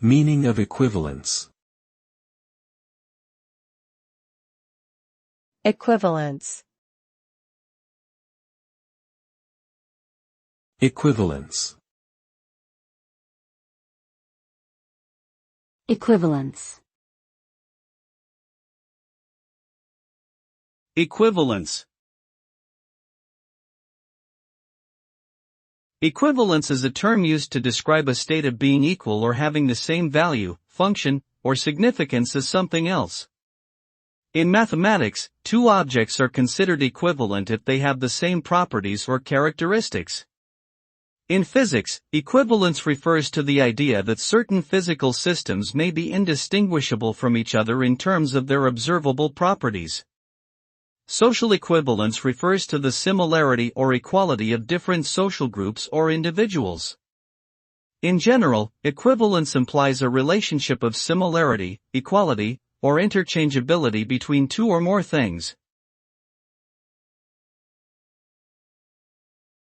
Meaning of equivalence. Equivalence. Equivalence. Equivalence. Equivalence. Equivalence is a term used to describe a state of being equal or having the same value, function, or significance as something else. In mathematics, two objects are considered equivalent if they have the same properties or characteristics. In physics, equivalence refers to the idea that certain physical systems may be indistinguishable from each other in terms of their observable properties. Social equivalence refers to the similarity or equality of different social groups or individuals. In general, equivalence implies a relationship of similarity, equality, or interchangeability between two or more things.